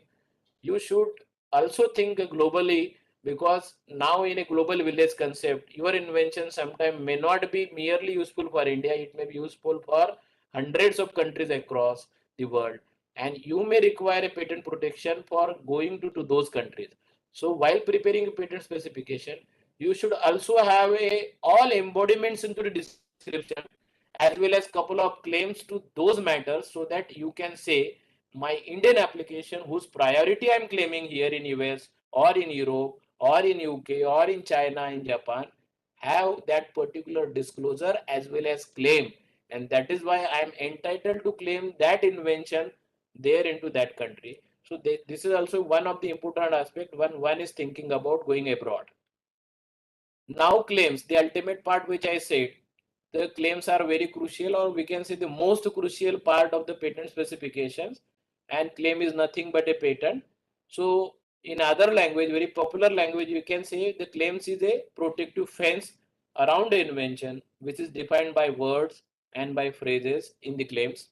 you should also think globally because now in a global village concept, your invention sometimes may not be merely useful for India, it may be useful for hundreds of countries across the world, and you may require a patent protection for going to those countries. So while preparing a patent specification, you should also have all embodiments into the description as well as couple of claims to those matters, so that you can say my Indian application whose priority I'm claiming here in US or in Europe or in UK or in China, in Japan, have that particular disclosure as well as claim, and that is why I am entitled to claim that invention there into that country. So this is also one of the important aspect when one is thinking about going abroad. Now claims, the ultimate part which I said, the claims are very crucial, or we can say the most crucial part of the patent specifications, and claim is nothing but a patent. So in other language, very popular language, you can say the claims is a protective fence around the invention, which is defined by words and by phrases in the claims.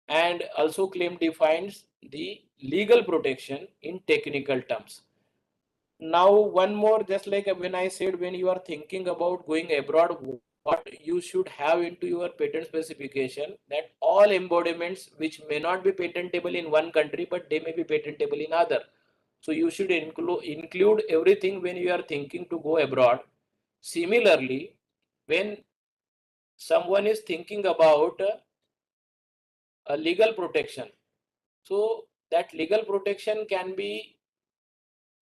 And also claim defines the legal protection in technical terms. Now one more, just like when I said, when you are thinking about going abroad, what you should have into your patent specification, that all embodiments which may not be patentable in one country but they may be patentable in other. So you should include everything when you are thinking to go abroad. Similarly, when someone is thinking about a legal protection, so that legal protection can be,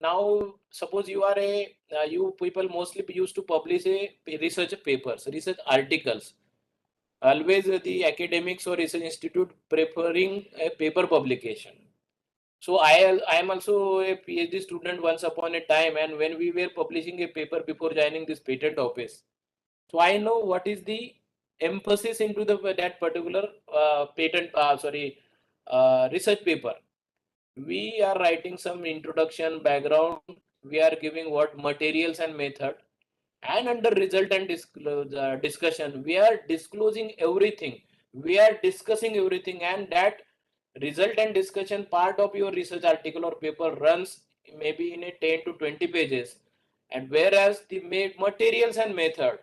now suppose you are you people mostly used to publish a research papers, research articles. Always the academics or research institute preferring a paper publication. So I am also a PhD student once upon a time, and when we were publishing a paper before joining this patent office, so I know what is the emphasis into that particular research paper. We are writing some introduction, background, we are giving what materials and method, and under result and discussion, we are disclosing everything, we are discussing everything, and that result and discussion part of your research article or paper runs maybe in a 10 to 20 pages, and whereas the materials and method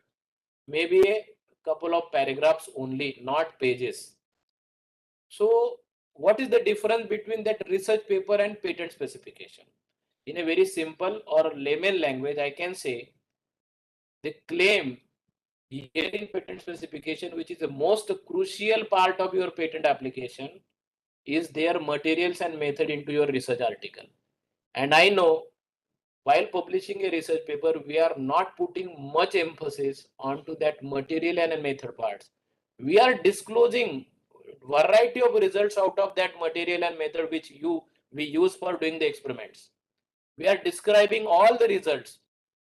maybe a couple of paragraphs only, not pages. So what is the difference between that research paper and patent specification? In a very simple or layman language, I can say the claim here in patent specification, which is the most crucial part of your patent application, is their materials and method into your research article. And I know while publishing a research paper, we are not putting much emphasis onto that material and method parts. We are disclosing variety of results out of that material and method which we use for doing the experiments. We are describing all the results,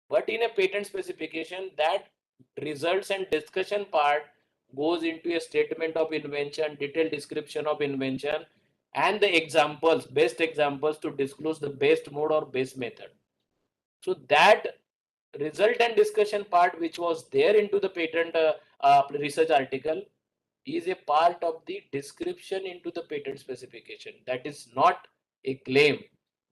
but in a patent specification, that results and discussion part goes into a statement of invention, detailed description of invention, and the examples, best examples to disclose the best mode or best method. So that result and discussion part which was there into the patent research article is a part of the description into the patent specification. That is not a claim.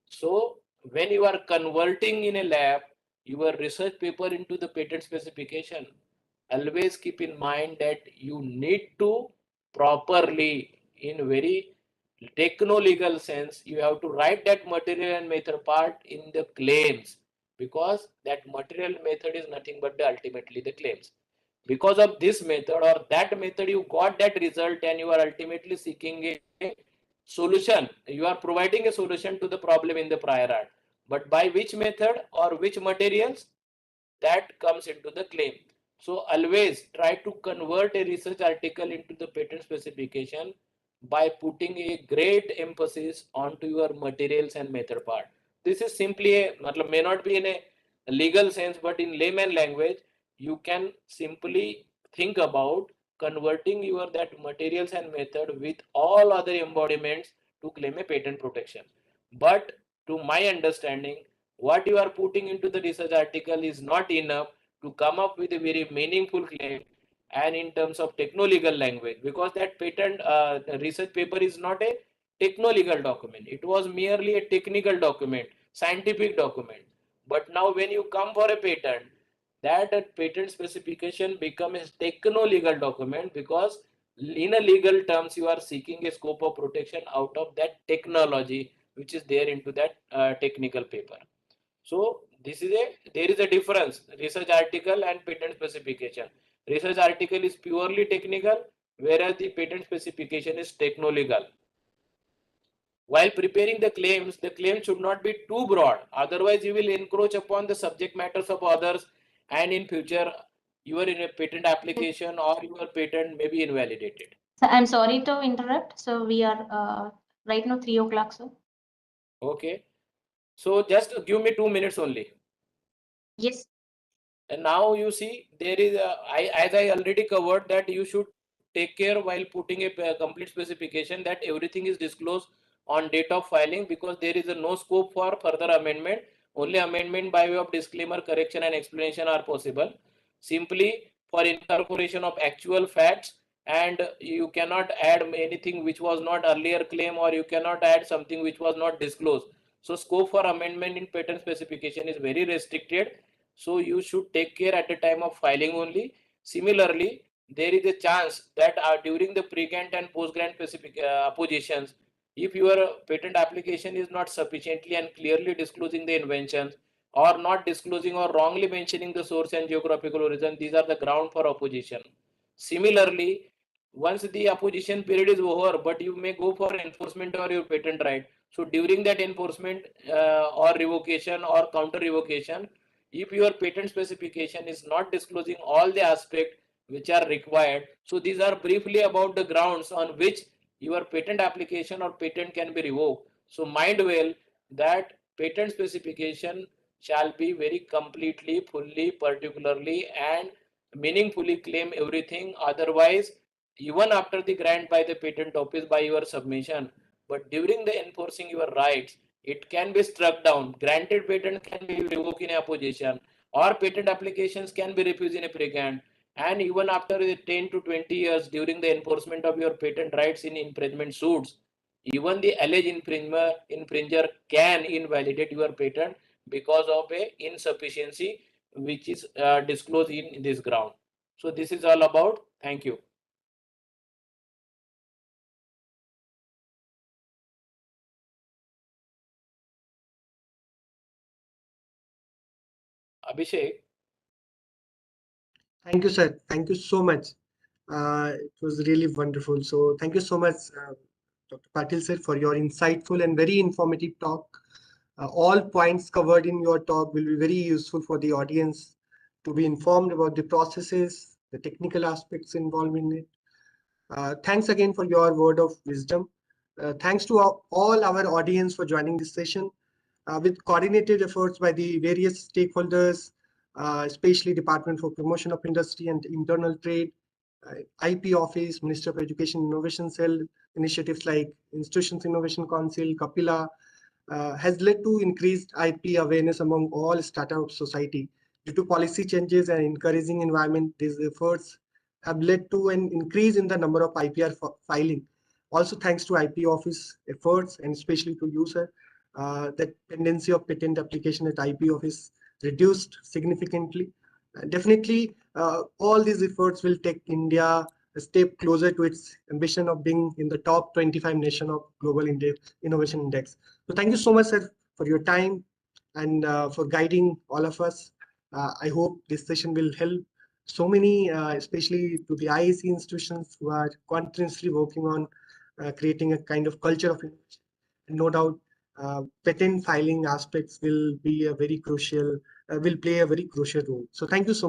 So when you are converting in a lab your research paper into the patent specification, always keep in mind that you need to properly, in very techno-legal sense, you have to write that material and method part in the claims, because that material method is nothing but ultimately the claims. Because of this method or that method, you got that result and you are ultimately seeking a solution. You are providing a solution to the problem in the prior art. But by which method or which materials, that comes into the claim. So always try to convert a research article into the patent specification by putting a great emphasis onto your materials and method part. This is simply may not be in a legal sense, but in layman language, you can simply think about converting your that materials and method with all other embodiments to claim a patent protection. But to my understanding, what you are putting into the research article is not enough to come up with a very meaningful claim, and in terms of techno-legal language, because that patent research paper is not a techno-legal document, it was merely a technical document scientific document. But now when you come for a patent, that patent specification becomes a techno-legal document, because in a legal terms you are seeking a scope of protection out of that technology which is there into that technical paper. So there is a difference, research article and patent specification. Research article is purely technical, whereas the patent specification is techno-legal. While preparing the claims should not be too broad, otherwise you will encroach upon the subject matters of others, and in future your patent application or your patent may be invalidated. So I'm sorry to interrupt. So we are right now 3 o'clock, sir. Okay, so just give me 2 minutes only. Yes. And now you see there is as I already covered, that you should take care while putting a complete specification that everything is disclosed on date of filing, because there is no scope for further amendment. Only amendment by way of disclaimer, correction and explanation are possible, simply for incorporation of actual facts, and you cannot add anything which was not earlier claim, or you cannot add something which was not disclosed. So scope for amendment in patent specification is very restricted. So you should take care at the time of filing only. Similarly, there is a chance that during the pre-grant and post-grant appositions, if your patent application is not sufficiently and clearly disclosing the inventions, or not disclosing or wrongly mentioning the source and geographical origin, these are the ground for opposition. Similarly, once the opposition period is over, but you may go for enforcement of your patent right. So during that enforcement or revocation or counter revocation, if your patent specification is not disclosing all the aspects which are required, so these are briefly about the grounds on which your patent application or patent can be revoked. So mind well that patent specification shall be very completely, fully, particularly and meaningfully claim everything. Otherwise, even after the grant by the patent office by your submission, but during the enforcing your rights, it can be struck down. Granted patent can be revoked in opposition, or patent applications can be refused in a pre-grant. And even after 10 to 20 years during the enforcement of your patent rights in infringement suits, even the alleged infringer can invalidate your patent because of a insufficiency which is disclosed in this ground. So this is all about. Thank you. Abhishek. Thank you, sir. Thank you so much. It was really wonderful. So thank you so much, Dr. Patil sir, for your insightful and very informative talk. All points covered in your talk will be very useful for the audience to be informed about the processes, the technical aspects involved in it. Thanks again for your word of wisdom. Thanks to all our audience for joining this session. With coordinated efforts by the various stakeholders, especially Department for Promotion of Industry and Internal Trade, IP Office, Ministry of Education Innovation Cell, initiatives like Institutions Innovation Council, Kapila, has led to increased IP awareness among all strata of society. Due to policy changes and encouraging environment, these efforts have led to an increase in the number of IPR filing. Also, thanks to IP Office efforts and especially to you, sir, the tendency of patent application at IP Office reduced significantly. Definitely, all these efforts will take India a step closer to its ambition of being in the top 25 nation of Global Innovation Index. So thank you so much, sir, for your time and for guiding all of us. I hope this session will help so many, especially to the IAC institutions who are continuously working on creating a kind of culture of innovation. And no doubt, patent filing aspects will be a very crucial, will play a very crucial role. So thank you so much.